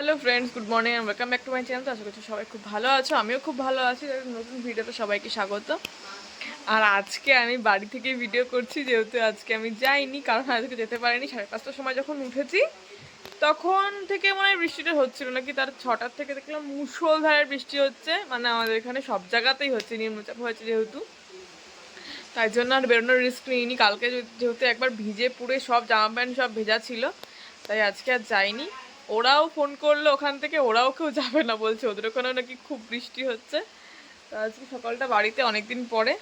Hello friends, good morning and welcome back to my channel. তো আশা করছি সবাই খুব ভালো আছো, আমিও খুব ভালো আছি। নতুন ভিডিওতে সবাইকে স্বাগত। আর আজকে আমি বাড়ি থেকে ভিডিও করছি, যেহেতু আজকে আমি যাইনি, কারণ আজকে যেতে পারিনি। 5:30টার সময় যখন উঠেছি তখন থেকে মনে হয় বৃষ্টিটা হচ্ছিল নাকি, তার 6টার থেকে দেখলাম মুষলধারে বৃষ্টি হচ্ছে। মানে আমাদের এখানে সব জায়গাতেই হচ্ছে, নিম্নচাপ হয়েছে যেহেতু, তাই জন্য আর বেরোনোর রিস্ক নিইনি। কালকে যেহেতু একবার ভিজে পুড়ে সব জামা প্যান্ট সব ভেজা ছিল, তাই আজকে আর যাইনি। ওরাও ফোন করলো ওখান থেকে, ওরাও কেউ যাবে না বলছে, ওদের ওখানেও নাকি খুব বৃষ্টি হচ্ছে। তো আজকে সকালটা বাড়িতে অনেকদিন পরে।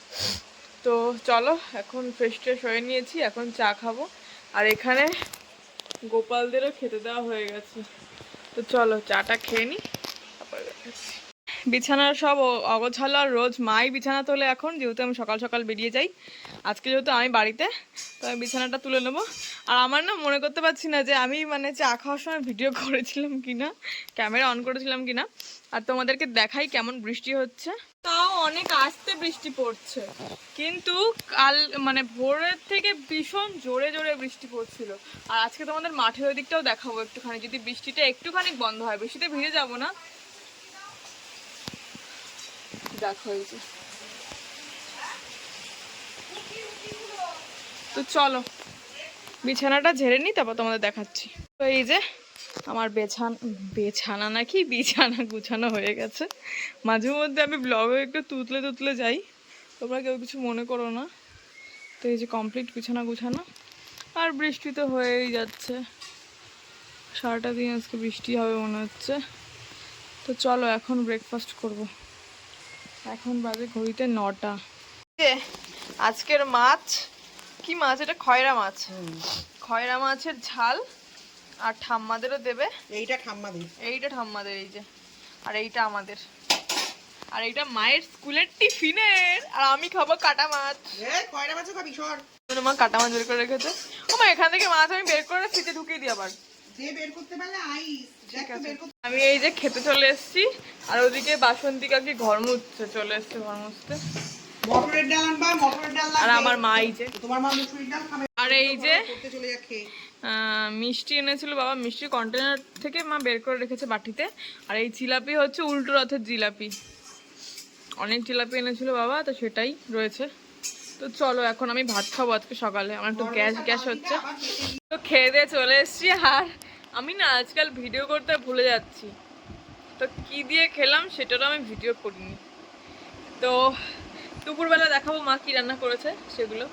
তো চলো, এখন ফ্রেশ ট্রেশ হয়ে নিয়েছি, এখন চা খাবো। আর এখানে গোপালদেরও খেতে দেওয়া হয়ে গেছে। তো চলো চাটা খেয়ে নিই, তারপরে দেখাচ্ছি। বিছানার সব অগোছালো, আর রোজ মাই বিছানা তোলে এখন, যেহেতু আমি সকাল সকাল বেরিয়ে যাই। আজকে যেহেতু আমি বাড়িতে, তো আমি বিছানাটা তুলে নেবো। আর আমার না মনে করতে পারছি না যে আমি মানে চা খাওয়ার সময় ভিডিও করেছিলাম কিনা, ক্যামেরা অন করেছিলাম কিনা। আর তোমাদেরকে দেখাই কেমন বৃষ্টি হচ্ছে। তাও অনেক আস্তে বৃষ্টি পড়ছে, কিন্তু কাল মানে ভোরের থেকে ভীষণ জোরে জোরে বৃষ্টি পড়ছিল। আর আজকে তোমাদের মাঠের ওই দিকটাও দেখাবো একটুখানি, যদি বৃষ্টিটা একটুখানি বন্ধ হয়। বৃষ্টিতে ভিজে যাবো না, দেখো এই যে। তো চলো বিছানাটা ঝেড়ে নিই, তারপর তোমাদের দেখাচ্ছি। তো এই যে আমার বেছানা নাকি বিছানা গুছানো হয়ে গেছে। মাঝে মধ্যে আমি ব্লগে একটু তুতলে তুতলে যাই, তোমরা কেউ কিছু মনে করো না। তো এই যে কমপ্লিট বিছানা গুছানো। আর বৃষ্টি তো হয়েই যাচ্ছে, সারাটা দিন আজকে বৃষ্টি হবে মনে হচ্ছে। তো চলো এখন ব্রেকফাস্ট করব। এখন বাজে ঘড়িতে 9টা। আজকের মাছ কি মাছ? এটা খয়রা মাছ। খয়রা মাছের ঝাল, আর ঠাম্মাদেরও দেবে। এইটা ঠাম্মাদের, এইটা ঠাম্মাদের, এই যে। আর এইটা আমাদের, আর এইটা মায়ের স্কুলের টিফিনের। আর আমি খাবো কাটা মাছ। কয়টা মাছ খাবি? সর। মা কাটা মাছ বের করে রেখেছে। ও মা, এখান থেকে মাছ আমি বের করে ফ্রিজে ঢুকিয়ে দিই আবার। যে বের করতে পারলে আইস। ঠিক আছে, আমি এই যে খেতে চলে এসেছি। আর ওদিকে বাসন্তী কাকি ঘর মুছছে, চলে এসছে ঘর মুছতে। মটরের ডাল আনবা, মটরের ডাল লাগবে। আর আমার মা এই যে, তোমার মা মুসুরির ডাল খাবে। আর এই যে করতে চলে যা খেয়ে। মিষ্টি এনেছিল বাবা, মিষ্টি কন্টেনার থেকে মা বের করে রেখেছে বাটিতে। আর এই জিলাপি হচ্ছে উল্টো রথের জিলাপি, অনেক জিলাপি এনেছিল বাবা, তো সেটাই রয়েছে। তো চলো এখন আমি ভাত খাবো আজকে সকালে, আমার একটু গ্যাস গ্যাস হচ্ছে। তো খেয়ে দিয়ে চলে এসেছি। আর আমি না আজকাল ভিডিও করতে ভুলে যাচ্ছি, তো কি দিয়ে খেলাম সেটারও আমি ভিডিও করিনি। তো দুপুরবেলা দেখাবো মা কি রান্না করেছে সেগুলো।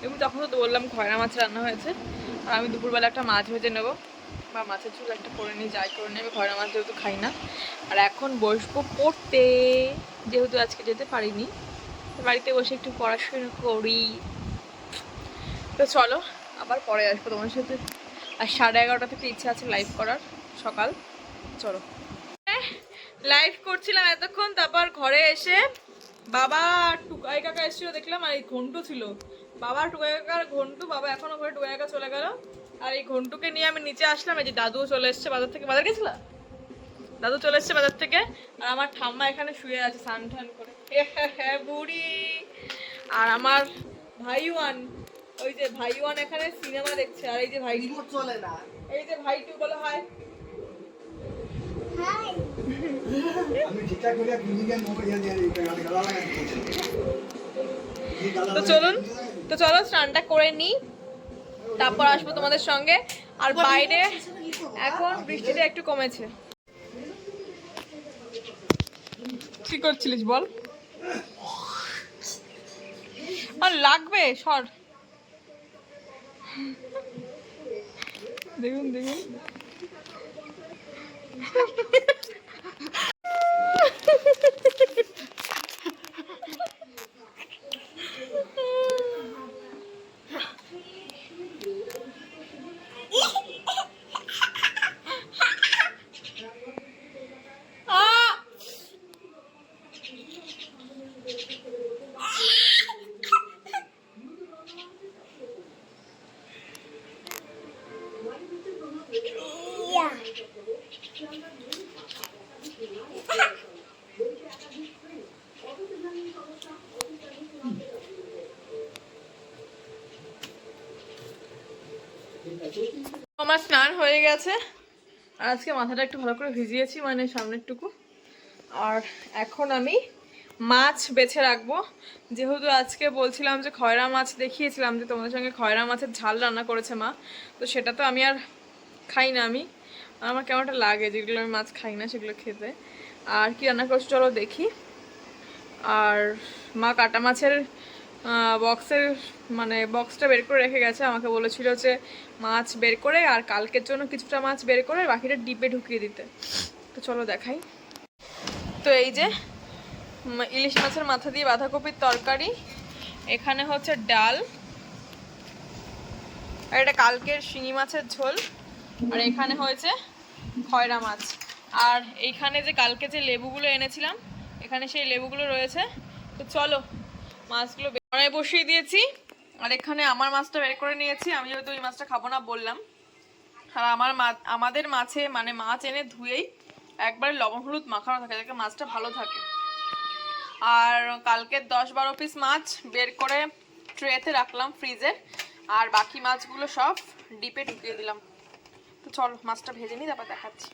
এবং তখন তো বললাম খয়রা মাছ রান্না হয়েছে। আর আমি দুপুরবেলা একটা মাছ ভেজে নেবো, বা মাছের ঝোল একটা করে নিই, যাই করে নেবে। খয়রা মাছ যেহেতু খাই না। আর এখন বসবো পড়তে, যেহেতু আজকে যেতে পারিনি, বাড়িতে বসে একটু পড়াশোনা করি। তো চলো আবার পরে আসবো তোমার সাথে। আর 11:30 থেকে ইচ্ছা আছে লাইভ করার সকাল। চলো, লাইভ করছিলাম এতক্ষণ, তারপর ঘরে এসে বাবা টুকাই কাকা এসেছিল দেখলাম, আর এই ঘন্টু ছিল। বাবা টুকাই কাকার ঘন্টু, বাবা এখনো ঘরে, টুকাই কাকা চলে গেল। আর এই ঘন্টুকে নিয়ে আমি নিচে আসলাম। এই যে দাদুও চলে এসছে বাজার থেকে, বাজার গেছিলাম, দাদু চলে এসছে বাজার থেকে। আর আমার ঠাম্মা এখানে শুয়ে আছে স্নান টান করে, হ্যাঁ বুড়ি। আর আমার ভাইওয়ান, ওই যে ভাইওয়ান এখানে সিনেমা দেখছে। আর এই যে ভাই চলে না, এই যে ভাই টু, বলো হাই। তো চলুন, তো চলো স্নানটা করে নিই, তারপর আসবো তোমাদের সঙ্গে। আর বাইরে এখন বৃষ্টিটা একটু কমেছে। কি করছিলিস বল? আর লাগবে, সর। দেখুন দেখুন, আমার স্নান হয়ে গেছে। আর আজকে মাথাটা একটু ভালো করে ভিজিয়েছি, মানে সামনেরটুকু। আর এখন আমি মাছ বেছে রাখবো, যেহেতু আজকে বলছিলাম যে খয়রা মাছ দেখিয়েছিলাম যে তোমাদের সঙ্গে খয়রা মাছের ঝাল রান্না করেছে মা, তো সেটা তো আমি আর খাই না। আমার কেমন একটা লাগে যেগুলো আমি মাছ খাই না সেগুলো খেতে। আর কি রান্না করছি চলো দেখি। আর মা কাটা মাছের বক্সের মানে বক্সটা বের করে রেখে গেছে, আমাকে বলেছিল যে মাছ বের করে আর কালকের জন্য কিছুটা মাছ বের করে বাকিটা ডিপে ঢুকিয়ে দিতে। তো চলো দেখাই। তো এই যে ইলিশ মাছের মাথা দিয়ে বাঁধাকপির তরকারি, এখানে হচ্ছে ডাল, আর এটা কালকের শিঙি মাছের ঝোল, আর এখানে হয়েছে খয়রা মাছ। আর এইখানে যে কালকে যে লেবুগুলো এনেছিলাম এখানে সেই লেবুগুলো রয়েছে। তো চলো মাছগুলো কড়াই বসিয়ে দিয়েছি, আর এখানে আমার মাছটা বের করে নিয়েছি। আমি যেহেতু এই মাছটা খাবো না বললাম, আর আমাদের মাছে মানে মাছ এনে ধুয়েই একবারে লবণ হলুদ মাখানো থাকে যাতে মাছটা ভালো থাকে। আর কালকে 10-12 পিস মাছ বের করে ট্রেতে রাখলাম ফ্রিজে, আর বাকি মাছগুলো সব ডিপে ঢুকিয়ে দিলাম। তো চলো মাছটা ভেজে নিই, তারপর দেখাচ্ছি।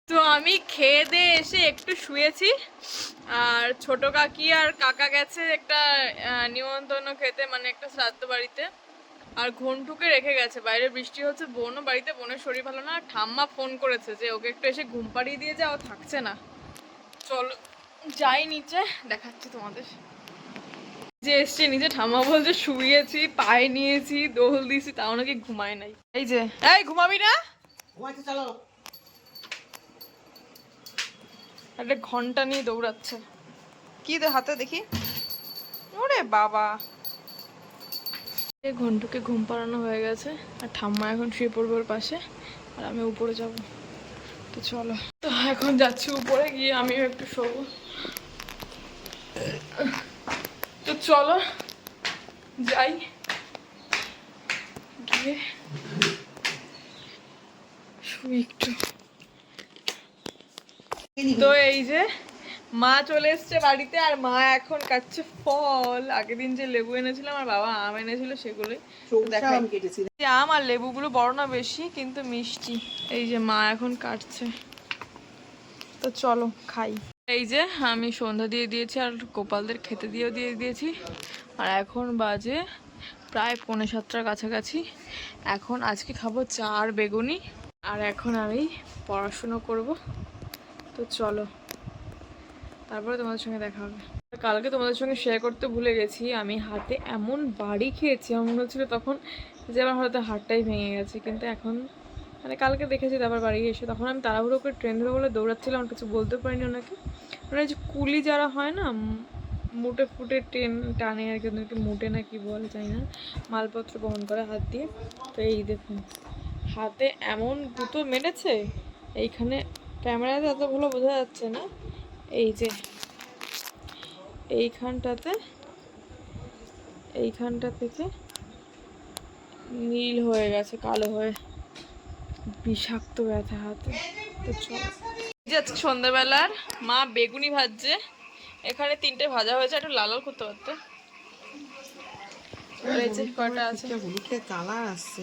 তো আমি খেয়ে দিয়ে এসে একটু শুয়েছি, আর ছোট কাকি আর কাকা গেছে একটা নিমন্ত্রণ খেতে, মানে একটা শ্রাদ্ধ বাড়িতে। আর ঘন্টুকে রেখে গেছে, বাইরে বৃষ্টি হচ্ছে, বোনও বাড়িতে, বোনের শরীর ভালো না। ঠাম্মা ফোন করেছে যে ওকে একটু এসে ঘুম পাড়িয়ে দিয়ে যাও, থাকছে না। চলো যাই নিচে, দেখাচ্ছি তোমাদের। যে এসছে নিচে, ঠাম্মা বলছে শুয়েছি, পায়ে নিয়েছি, দোল দিয়েছি, তাও নাকি ঘুমায় নাই। এই যে এই ঘুমাবি না, চলো। একটা ঘন্টা নিয়ে দৌড়াচ্ছে। কি হাতে দেখি, ওরে বাবা। ঘন্টুকে ঘুম পাড়ানো হয়ে গেছে, আর ঠাম্মা এখন শুয়ে পড়বে ওর পাশে, আর আমি উপরে যাব। তো চলো, তো এখন যাচ্ছি উপরে, গিয়ে আমিও একটু শোবো। তো চলো যাই, গিয়ে শুই একটু। তো এই যে মা চলে এসছে বাড়িতে, আর মা এখন কাটছে ফল। আগের দিন যে লেবু এনেছিলাম আর বাবা আম এনেছিল সেগুলোই দেখাই। আম আর লেবুগুলো বড় না বেশি, কিন্তু মিষ্টি। এই যে মা এখন কাটছে, তো চলো খাই। এই যে আমি সন্ধ্যা দিয়ে দিয়েছি আর গোপালদের খেতে দিয়ে দিয়েছি, আর এখন বাজে প্রায় 6:45 কাছাকাছি। এখন আজকে খাবো চা আর বেগুনি, আর এখন আমি পড়াশুনো করব। তো চলো, তারপরে তোমাদের সঙ্গে দেখা হবে। কালকে তোমাদের সঙ্গে শেয়ার করতে ভুলে গেছি, আমি হাতে এমন বাড়ি খেয়েছি, আমার মনে হচ্ছিলো তখন যে আমার হয়তো হাতটাই ভেঙে গেছে। কিন্তু এখন মানে কালকে দেখেছি, তারপর বাড়ি এসে তখন আমি তাড়াহুড়ো করে ট্রেন ধরে বলে দৌড়াচ্ছিলাম, কিছু বলতে পারিনি ওনাকে। মানে যে কুলি যারা হয় না, মুটে ফুটে ট্রেন টানে আর কি, ওদেরকে মুটে না কি বলে জানি না, মালপত্র বহন করে হাত দিয়ে। তো এই দেখুন হাতে এমন গুঁতো মেরেছে, এইখানে ক্যামেরাতে এত ভালো বোঝা যাচ্ছে না, এই যে এইখানটা থেকে নীল হয়ে গেছে, কালো হয়ে, বিষাক্ত ব্যথা হাতে। তো চল, আজকে সন্ধ্যাবেলার মা বেগুনি ভাজছে, এখানে 3টে ভাজা হয়েছে, একটু লাল লাল করতে পারতে। কয়টা আছে, কালার আসছে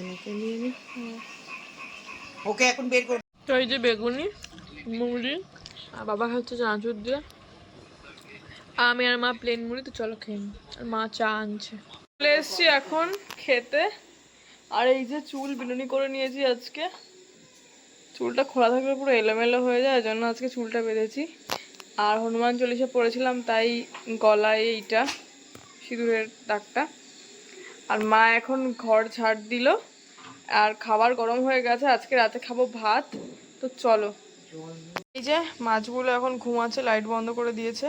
ওকে এখন বের কর। তো এই যে বেগুনি, মুড়ি, আর বাবা খাচ্ছে চানাচুর দিয়ে, আমি আর মা প্লেন মুড়ি। তো চলো খেয়ে নিই, আর মা চা আনছে। চলে এসছি এখন খেতে, আর এই যে চুল বিনুনি করে নিয়েছি আজকে। চুলটা খোলা থাকলে পুরো এলোমেলো হয়ে যায়, জন্য আজকে চুলটা বেঁধেছি। আর হনুমান চল্লিশা পড়েছিলাম, তাই গলায় এইটা সিঁদুরের দাগটা। আর মা এখন ঘর ঝাড় দিল, আর খাবার গরম হয়ে গেছে, আজকে রাতে খাবো ভাত। তো চলো, এই যে মাছগুলো এখন ঘুমাচ্ছে, লাইট বন্ধ করে দিয়েছে।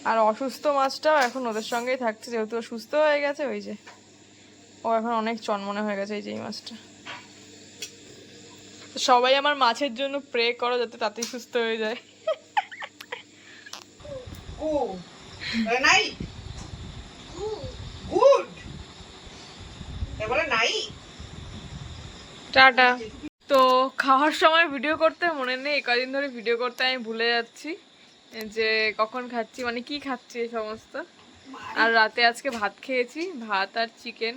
আর অসুস্থ মাছটাও এখন ওদের সঙ্গেই থাকছে, যেহেতু ও সুস্থ হয়ে গেছে। ওই যে ও এখন অনেক চনমনে হয়ে গেছে, এই যে এই মাছটা। সবাই আমার মাছের জন্য প্রে করো যাতে তাতেই সুস্থ হয়ে যায়। টাটা। তো খাওয়ার সময় ভিডিও করতে মনে নেই, কদিন ধরে ভিডিও করতে আমি ভুলে যাচ্ছি যে কখন খাচ্ছি, মানে কি খাচ্ছি এই সমস্ত। আর রাতে আজকে ভাত খেয়েছি, ভাত আর চিকেন।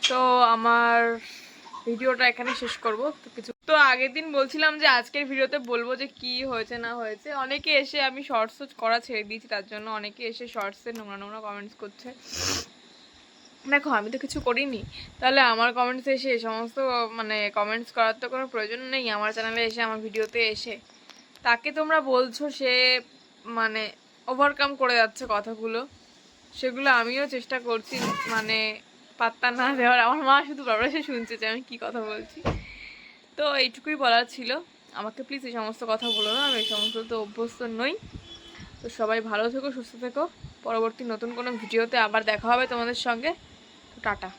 তো আমার ভিডিওটা এখানে শেষ করব। তো কিছু তো আগের দিন বলছিলাম যে আজকের ভিডিওতে বলবো যে কি হয়েছে না হয়েছে। অনেকে এসে, আমি শর্টস করা ছেড়ে দিয়েছি তার জন্য, অনেকে এসে শর্টসে নোংরা নোংরা কমেন্টস করছে। দেখো আমি তো কিছু করিনি, তাহলে আমার কমেন্টসে এসে এই সমস্ত মানে কমেন্টস করার তো কোনো প্রয়োজন নেই। আমার চ্যানেলে এসে, আমার ভিডিওতে এসে তাকে তোমরা বলছো সে মানে ওভারকাম করে যাচ্ছে কথাগুলো, সেগুলো আমিও চেষ্টা করছি মানে পাত্তা না দেওয়ার। আমার মা শুধু বারবার এসে শুনছে যে আমি কী কথা বলছি। তো এইটুকুই বলার ছিল। আমাকে প্লিজ এই সমস্ত কথা বলো না, আমি এই সমস্ত তো অভ্যস্ত নই। তো সবাই ভালো থেকো, সুস্থ থেকো। পরবর্তী নতুন কোনো ভিডিওতে আবার দেখা হবে তোমাদের সঙ্গে। টাটা।